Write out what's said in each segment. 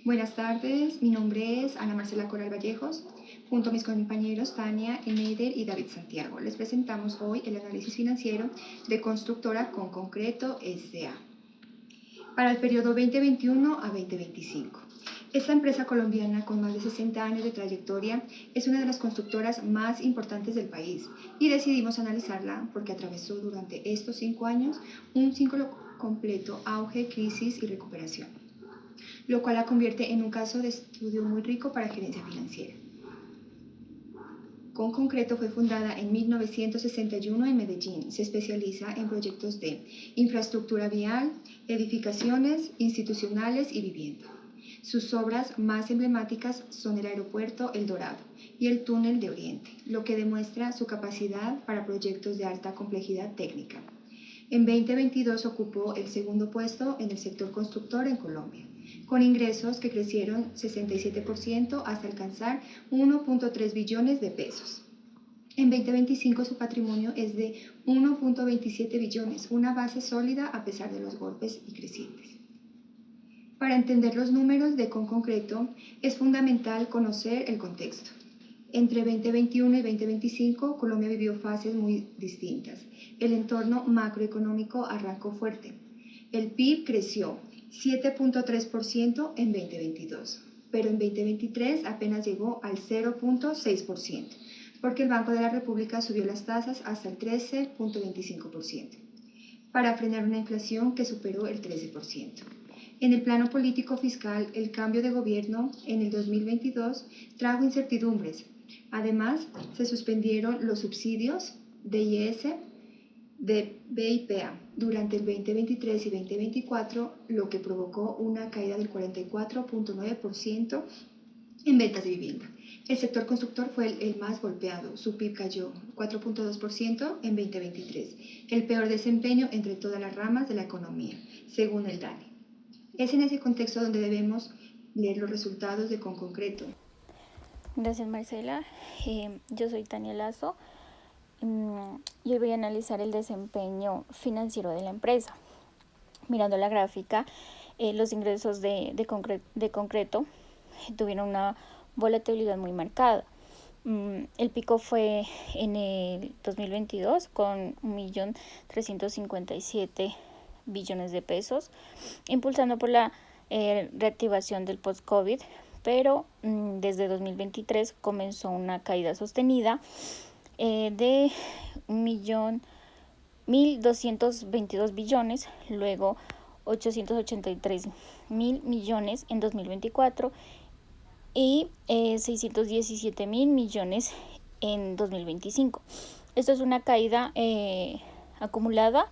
Buenas tardes, mi nombre es Ana Marcela Coral Vallejos. Junto a mis compañeros Tania, Eneider y David Santiago, les presentamos hoy el análisis financiero de Constructora Con Concreto S.A. para el periodo 2021 a 2025. Esta empresa colombiana con más de 60 años de trayectoria es una de las constructoras más importantes del país y decidimos analizarla porque atravesó durante estos 5 años un ciclo completo: auge, crisis y recuperación, lo cual la convierte en un caso de estudio muy rico para gerencia financiera. Con Concreto fue fundada en 1961 en Medellín. Se especializa en proyectos de infraestructura vial, edificaciones institucionales y vivienda. Sus obras más emblemáticas son el aeropuerto El Dorado y el túnel de Oriente, lo que demuestra su capacidad para proyectos de alta complejidad técnica. En 2022 ocupó el segundo puesto en el sector constructor en Colombia, con ingresos que crecieron 67% hasta alcanzar 1.3 billones de pesos. En 2025 su patrimonio es de 1.27 billones, una base sólida a pesar de los golpes y crecientes. Para entender los números de Con Concreto es fundamental conocer el contexto. Entre 2021 y 2025, Colombia vivió fases muy distintas. El entorno macroeconómico arrancó fuerte. El PIB creció 7.3% en 2022, pero en 2023 apenas llegó al 0.6%, porque el Banco de la República subió las tasas hasta el 13.25%, para frenar una inflación que superó el 13%. En el plano político-fiscal, el cambio de gobierno en el 2022 trajo incertidumbres. Además, se suspendieron los subsidios de IES de BIPA durante el 2023 y 2024, lo que provocó una caída del 44.9% en ventas de vivienda. El sector constructor fue el más golpeado. Su PIB cayó 4.2% en 2023, el peor desempeño entre todas las ramas de la economía, según el DANE. Es en ese contexto donde debemos leer los resultados de Con Concreto. Gracias, Marcela. Yo soy Tania Lazo y hoy voy a analizar el desempeño financiero de la empresa. Mirando la gráfica, los ingresos de concreto tuvieron una volatilidad muy marcada. El pico fue en el 2022 con 1.357 billones de pesos, impulsando por la reactivación del post-COVID, pero desde 2023 comenzó una caída sostenida de 1.222 billones, luego 883.000 millones en 2024 y 617.000 millones en 2025. Esto es una caída acumulada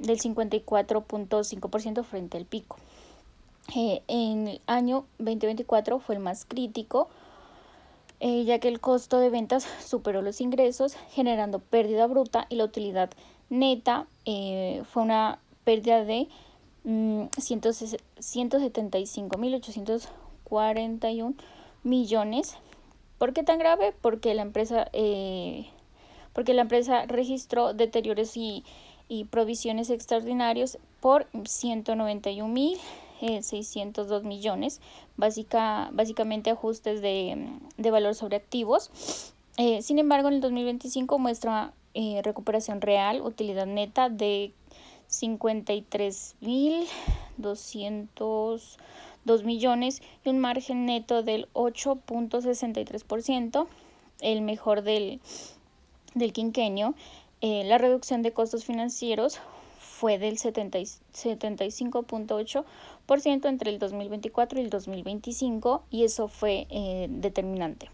del 54.5% frente al pico. En el año 2024 fue el más crítico, ya que el costo de ventas superó los ingresos, generando pérdida bruta, y la utilidad neta fue una pérdida de 175.841 millones. ¿Por qué tan grave? Porque la empresa registró deterioros y provisiones extraordinarios por 191.602 millones, básicamente ajustes de valor sobre activos. Sin embargo, en el 2025 muestra recuperación real, utilidad neta de 53.202 millones y un margen neto del 8.63%, el mejor del quinquenio. La reducción de costos financieros fue del 75.8% entre el 2024 y el 2025, y eso fue determinante.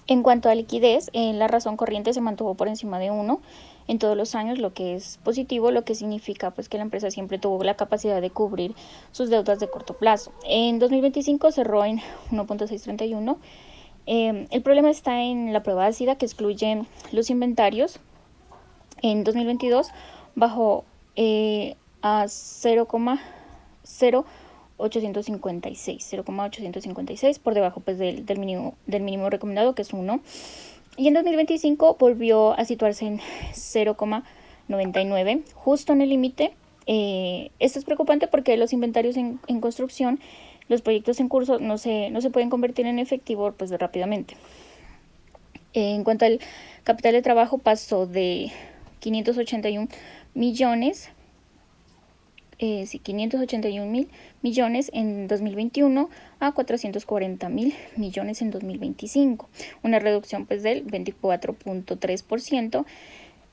En cuanto a liquidez, la razón corriente se mantuvo por encima de 1 en todos los años, lo que es positivo, lo que significa pues que la empresa siempre tuvo la capacidad de cubrir sus deudas de corto plazo. En 2025 cerró en 1.631. El problema está en la prueba ácida, que excluye los inventarios. En 2022 bajó a 0,856, por debajo pues del mínimo recomendado, que es 1. Y en 2025 volvió a situarse en 0,99, justo en el límite Esto es preocupante porque los inventarios en construcción, los proyectos en curso no se pueden convertir en efectivo pues rápidamente. En cuanto al capital de trabajo, pasó de 581 millones 581.000 millones en 2021 a 440.000 millones en 2025, una reducción pues del 24.3%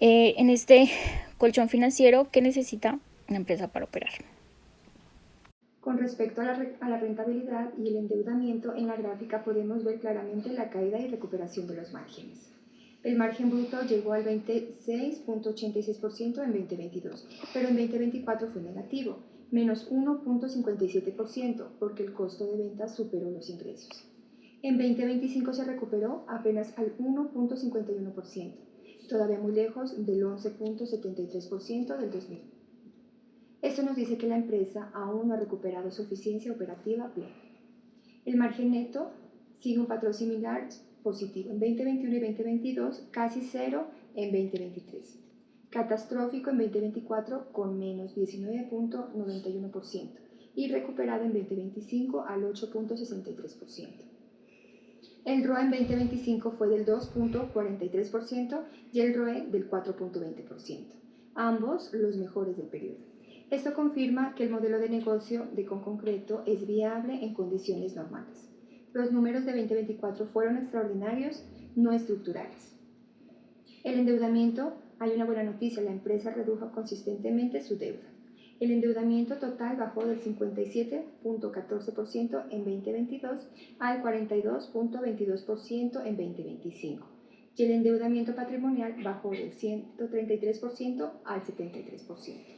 en este colchón financiero que necesita una empresa para operar. Con respecto a la rentabilidad y el endeudamiento, en la gráfica podemos ver claramente la caída y recuperación de los márgenes. El margen bruto llegó al 26.86% en 2022, pero en 2024 fue negativo, menos 1.57%, porque el costo de ventas superó los ingresos. En 2025 se recuperó apenas al 1.51%, todavía muy lejos del 11.73% del 2000. Esto nos dice que la empresa aún no ha recuperado su eficiencia operativa plena. El margen neto sigue un patrón similar, positivo en 2021 y 2022, casi cero en 2023. Catastrófico en 2024 con menos 19.91% y recuperado en 2025 al 8.63%. El ROE en 2025 fue del 2.43% y el ROE del 4.20%, ambos los mejores del periodo. Esto confirma que el modelo de negocio de Conconcreto es viable en condiciones normales. Los números de 2024 fueron extraordinarios, no estructurales. El endeudamiento, hay una buena noticia, la empresa redujo consistentemente su deuda. El endeudamiento total bajó del 57.14% en 2022 al 42.22% en 2025 y el endeudamiento patrimonial bajó del 133% al 73%.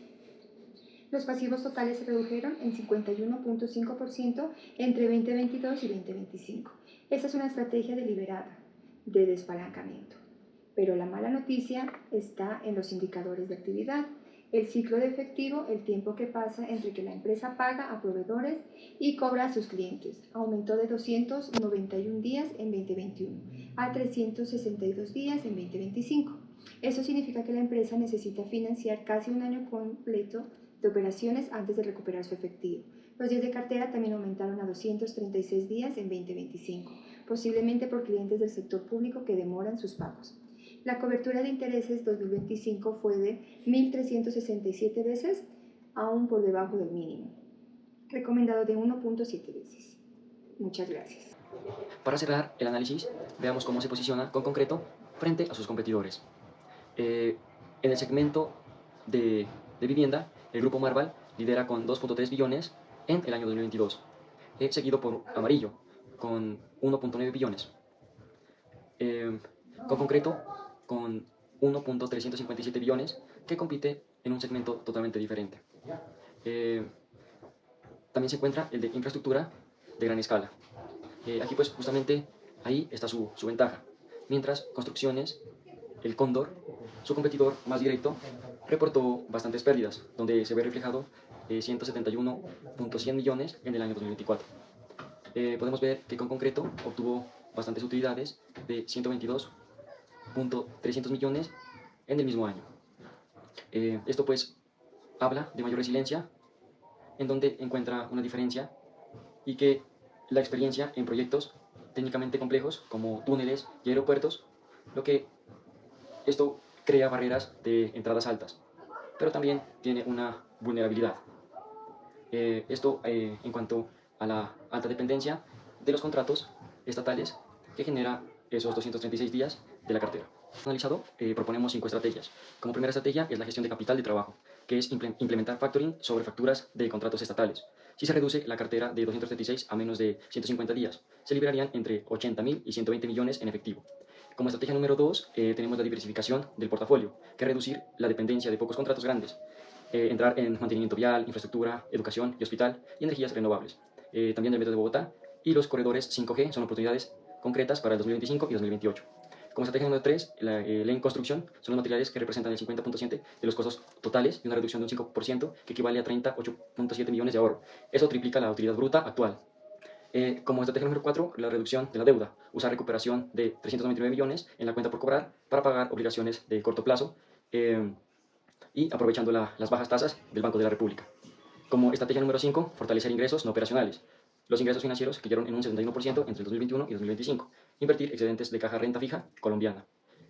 Los pasivos totales se redujeron en 51.5% entre 2022 y 2025. Esta es una estrategia deliberada de despalancamiento. Pero la mala noticia está en los indicadores de actividad. El ciclo de efectivo, el tiempo que pasa entre que la empresa paga a proveedores y cobra a sus clientes, aumentó de 291 días en 2021 a 362 días en 2025. Eso significa que la empresa necesita financiar casi un año completo de operaciones antes de recuperar su efectivo. Los días de cartera también aumentaron a 236 días en 2025, posiblemente por clientes del sector público que demoran sus pagos. La cobertura de intereses 2025 fue de 1.367 veces, aún por debajo del mínimo, recomendado de 1.7 veces. Muchas gracias. Para cerrar el análisis, veamos cómo se posiciona Conconcreto frente a sus competidores. En el segmento de vivienda, el grupo Marval lidera con 2.3 billones en el año 2022, seguido por Amarillo con 1.9 billones. Conconcreto con 1.357 billones, que compite en un segmento totalmente diferente. También se encuentra el de infraestructura de gran escala. Aquí pues justamente ahí está su ventaja. Mientras Construcciones, el Cóndor, su competidor más directo, reportó bastantes pérdidas, donde se ve reflejado 171.100 millones en el año 2024. Podemos ver que Conconcreto obtuvo bastantes utilidades de 122.300 millones en el mismo año. Esto pues habla de mayor resiliencia, en donde encuentra una diferencia y que la experiencia en proyectos técnicamente complejos como túneles y aeropuertos, lo que esto crea barreras de entradas altas, pero también tiene una vulnerabilidad. Esto en cuanto a la alta dependencia de los contratos estatales que genera esos 236 días de la cartera. Analizado, proponemos 5 estrategias. Como primera estrategia es la gestión de capital de trabajo, que es implementar factoring sobre facturas de contratos estatales. Si se reduce la cartera de 236 a menos de 150 días, se liberarían entre 80.000 y 120 millones en efectivo. Como estrategia número 2, tenemos la diversificación del portafolio, que es reducir la dependencia de pocos contratos grandes, entrar en mantenimiento vial, infraestructura, educación y hospital y energías renovables. También el metro de Bogotá y los corredores 5G son oportunidades concretas para el 2025 y 2028. Como estrategia número 3, la en construcción son los materiales que representan el 50% de los costos totales y una reducción de un 5% que equivale a 38.7 millones de ahorro. Eso triplica la utilidad bruta actual. Como estrategia número 4, la reducción de la deuda. Usar recuperación de 399 millones en la cuenta por cobrar para pagar obligaciones de corto plazo. y aprovechando las bajas tasas del Banco de la República. Como estrategia número 5, fortalecer ingresos no operacionales. Los ingresos financieros cayeron en un 71% entre el 2021 y 2025. Invertir excedentes de caja renta fija colombiana.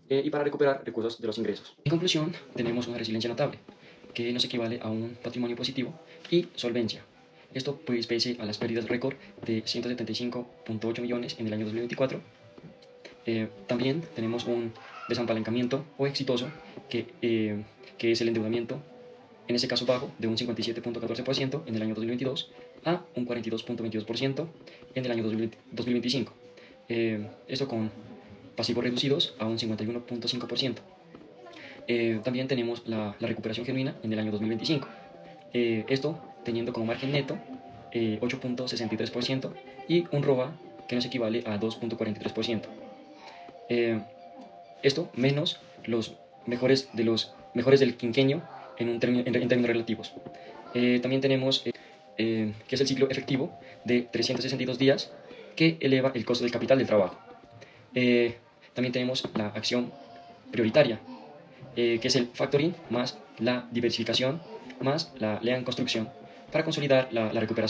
Y para recuperar recursos de los ingresos. En conclusión, tenemos una resiliencia notable, que nos equivale a un patrimonio positivo y solvencia. Esto pues pese a las pérdidas récord de 175.8 millones en el año 2024. También tenemos un desapalancamiento o exitoso que es el endeudamiento, en ese caso bajo, de un 57.14% en el año 2022 a un 42.22% en el año 2025. Esto con pasivos reducidos a un 51.5%. También tenemos la recuperación genuina en el año 2025. Esto teniendo como margen neto 8.63% y un ROA que nos equivale a 2.43%. Esto menos los mejores del quinquenio en términos relativos. También tenemos que es el ciclo efectivo de 362 días que eleva el costo del capital del trabajo. También tenemos la acción prioritaria, que es el factoring más la diversificación más la lea en construcción para consolidar la recuperación.